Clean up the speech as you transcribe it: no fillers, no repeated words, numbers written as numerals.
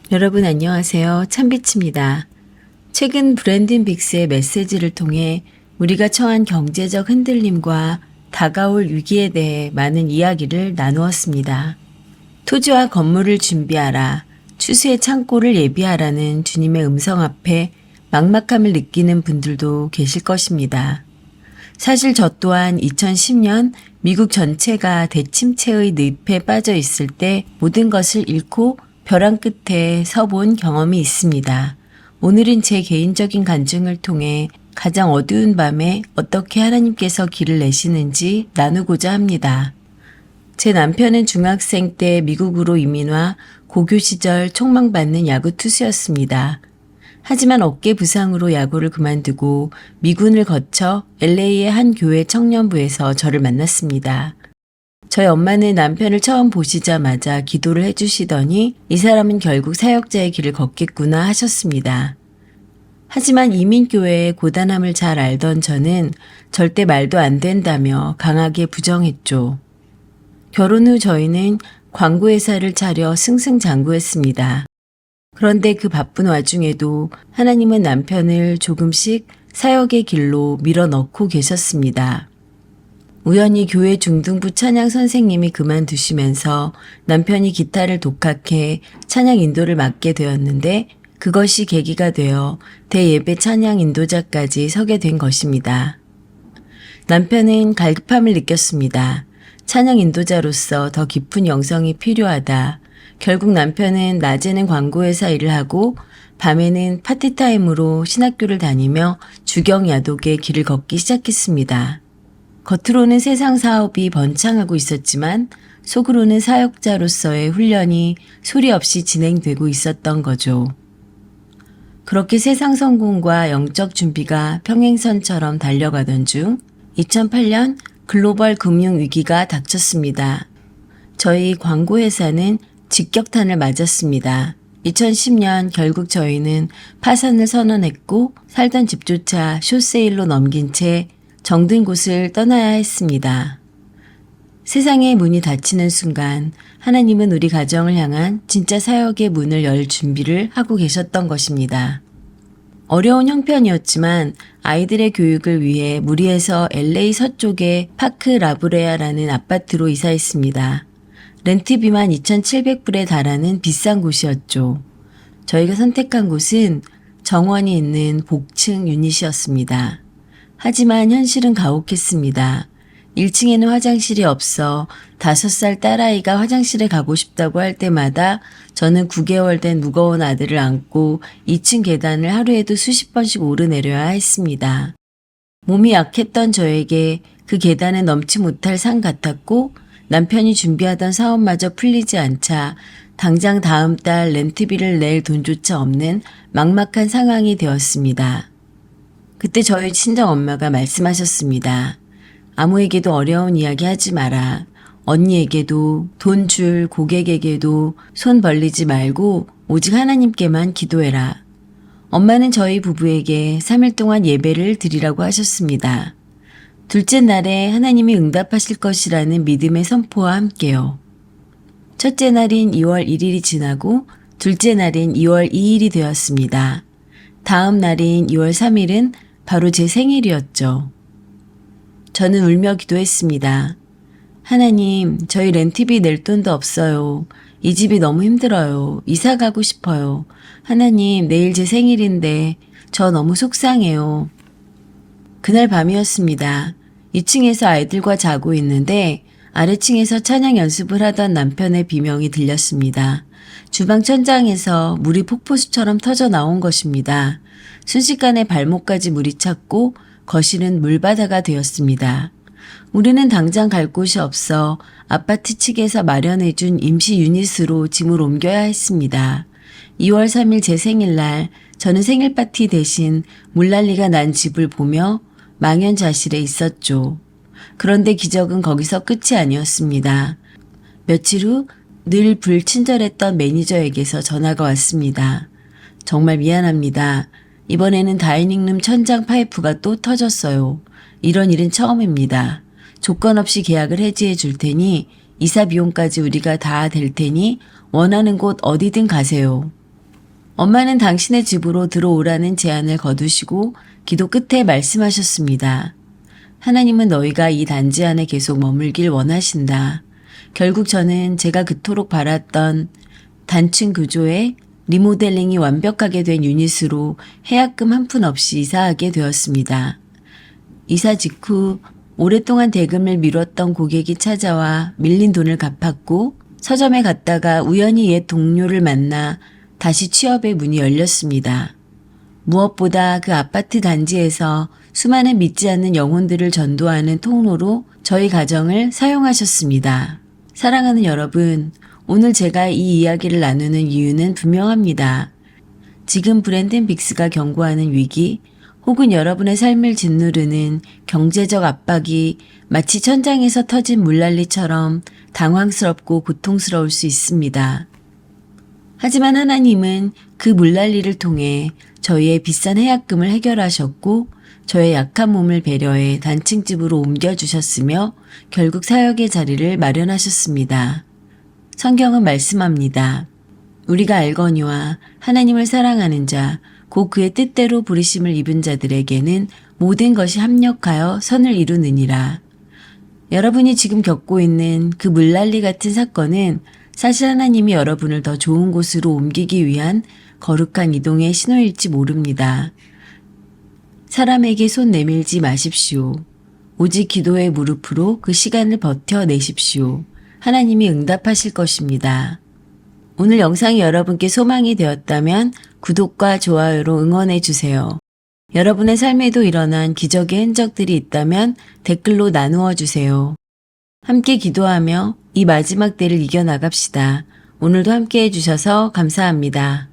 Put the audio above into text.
여러분 안녕하세요. 참빛입니다. 최근 브랜든 빅스의 메시지를 통해 우리가 처한 경제적 흔들림과 다가올 위기에 대해 많은 이야기를 나누었습니다. 토지와 건물을 준비하라, 추수의 창고를 예비하라는 주님의 음성 앞에 막막함을 느끼는 분들도 계실 것입니다. 사실 저 또한 2010년 미국 전체가 대침체의 늪에 빠져 있을 때 모든 것을 잃고 벼랑 끝에 서본 경험이 있습니다. 오늘은 제 개인적인 간증을 통해 가장 어두운 밤에 어떻게 하나님께서 길을 내시는지 나누고자 합니다. 제 남편은 중학생 때 미국으로 이민와 고교 시절 촉망받는 야구 투수였습니다. 하지만 어깨 부상으로 야구를 그만두고 미군을 거쳐 LA의 한 교회 청년부에서 저를 만났습니다. 저희 엄마는 남편을 처음 보시자마자 기도를 해주시더니 이 사람은 결국 사역자의 길을 걷겠구나 하셨습니다. 하지만 이민교회의 고단함을 잘 알던 저는 절대 말도 안 된다며 강하게 부정했죠. 결혼 후 저희는 광고회사를 차려 승승장구했습니다. 그런데 그 바쁜 와중에도 하나님은 남편을 조금씩 사역의 길로 밀어넣고 계셨습니다. 우연히 교회 중등부 찬양 선생님이 그만두시면서 남편이 기타를 독학해 찬양 인도를 맡게 되었는데 그것이 계기가 되어 대예배 찬양 인도자까지 서게 된 것입니다. 남편은 갈급함을 느꼈습니다. 찬양 인도자로서 더 깊은 영성이 필요하다. 결국 남편은 낮에는 광고회사 일을 하고 밤에는 파티타임으로 신학교를 다니며 주경야독의 길을 걷기 시작했습니다. 겉으로는 세상 사업이 번창하고 있었지만 속으로는 사역자로서의 훈련이 소리 없이 진행되고 있었던 거죠. 그렇게 세상 성공과 영적 준비가 평행선처럼 달려가던 중 2008년 글로벌 금융위기가 닥쳤습니다. 저희 광고회사는 직격탄을 맞았습니다. 2010년 결국 저희는 파산을 선언했고 살던 집조차 숏세일로 넘긴 채 정든 곳을 떠나야 했습니다. 세상의 문이 닫히는 순간 하나님은 우리 가정을 향한 진짜 사역의 문을 열 준비를 하고 계셨던 것입니다. 어려운 형편이었지만 아이들의 교육을 위해 무리해서 LA 서쪽의 파크 라브레아라는 아파트로 이사했습니다. 렌트비만 2,700불에 달하는 비싼 곳이었죠. 저희가 선택한 곳은 정원이 있는 복층 유닛이었습니다. 하지만 현실은 가혹했습니다. 1층에는 화장실이 없어 5살 딸아이가 화장실에 가고 싶다고 할 때마다 저는 9개월 된 무거운 아들을 안고 2층 계단을 하루에도 수십 번씩 오르내려야 했습니다. 몸이 약했던 저에게 그 계단은 넘지 못할 산 같았고 남편이 준비하던 사업마저 풀리지 않자 당장 다음 달 렌트비를 낼 돈조차 없는 막막한 상황이 되었습니다. 그때 저희 친정엄마가 말씀하셨습니다. 아무에게도 어려운 이야기 하지 마라. 언니에게도 돈 줄 고객에게도 손 벌리지 말고 오직 하나님께만 기도해라. 엄마는 저희 부부에게 3일 동안 예배를 드리라고 하셨습니다. 둘째 날에 하나님이 응답하실 것이라는 믿음의 선포와 함께요. 첫째 날인 2월 1일이 지나고 둘째 날인 2월 2일이 되었습니다. 다음 날인 2월 3일은 바로 제 생일이었죠. 저는 울며 기도했습니다. 하나님, 저희 렌트비 낼 돈도 없어요. 이 집이 너무 힘들어요. 이사 가고 싶어요. 하나님, 내일 제 생일인데 저 너무 속상해요. 그날 밤이었습니다. 2층에서 아이들과 자고 있는데 아래층에서 찬양 연습을 하던 남편의 비명이 들렸습니다. 주방 천장에서 물이 폭포수처럼 터져 나온 것입니다. 순식간에 발목까지 물이 찼고 거실은 물바다가 되었습니다. 우리는 당장 갈 곳이 없어 아파트 측에서 마련해준 임시 유닛으로 짐을 옮겨야 했습니다. 2월 3일 제 생일날 저는 생일 파티 대신 물난리가 난 집을 보며 망연자실해 있었죠. 그런데 기적은 거기서 끝이 아니었습니다. 며칠 후 늘 불친절했던 매니저에게서 전화가 왔습니다. 정말 미안합니다. 이번에는 다이닝룸 천장 파이프가 또 터졌어요. 이런 일은 처음입니다. 조건 없이 계약을 해지해 줄 테니 이사 비용까지 우리가 다 댈 테니 원하는 곳 어디든 가세요. 엄마는 당신의 집으로 들어오라는 제안을 거두시고 기도 끝에 말씀하셨습니다. 하나님은 너희가 이 단지 안에 계속 머물길 원하신다. 결국 저는 제가 그토록 바랐던 단층 구조에 리모델링이 완벽하게 된 유닛으로 해약금 한 푼 없이 이사하게 되었습니다. 이사 직후 오랫동안 대금을 미뤘던 고객이 찾아와 밀린 돈을 갚았고 서점에 갔다가 우연히 옛 동료를 만나 다시 취업의 문이 열렸습니다. 무엇보다 그 아파트 단지에서 수많은 믿지 않는 영혼들을 전도하는 통로로 저희 가정을 사용하셨습니다. 사랑하는 여러분, 오늘 제가 이 이야기를 나누는 이유는 분명합니다. 지금 브랜든 빅스가 경고하는 위기 혹은 여러분의 삶을 짓누르는 경제적 압박이 마치 천장에서 터진 물난리처럼 당황스럽고 고통스러울 수 있습니다. 하지만 하나님은 그 물난리를 통해 저희의 비싼 해약금을 해결하셨고 저의 약한 몸을 배려해 단층집으로 옮겨주셨으며 결국 사역의 자리를 마련하셨습니다. 성경은 말씀합니다. 우리가 알거니와 하나님을 사랑하는 자, 곧 그의 뜻대로 부르심을 입은 자들에게는 모든 것이 합력하여 선을 이루느니라. 여러분이 지금 겪고 있는 그 물난리 같은 사건은 사실 하나님이 여러분을 더 좋은 곳으로 옮기기 위한 거룩한 이동의 신호일지 모릅니다. 사람에게 손 내밀지 마십시오. 오직 기도의 무릎으로 그 시간을 버텨내십시오. 하나님이 응답하실 것입니다. 오늘 영상이 여러분께 소망이 되었다면 구독과 좋아요로 응원해 주세요. 여러분의 삶에도 일어난 기적의 흔적들이 있다면 댓글로 나누어 주세요. 함께 기도하며 이 마지막 때를 이겨나갑시다. 오늘도 함께 해주셔서 감사합니다.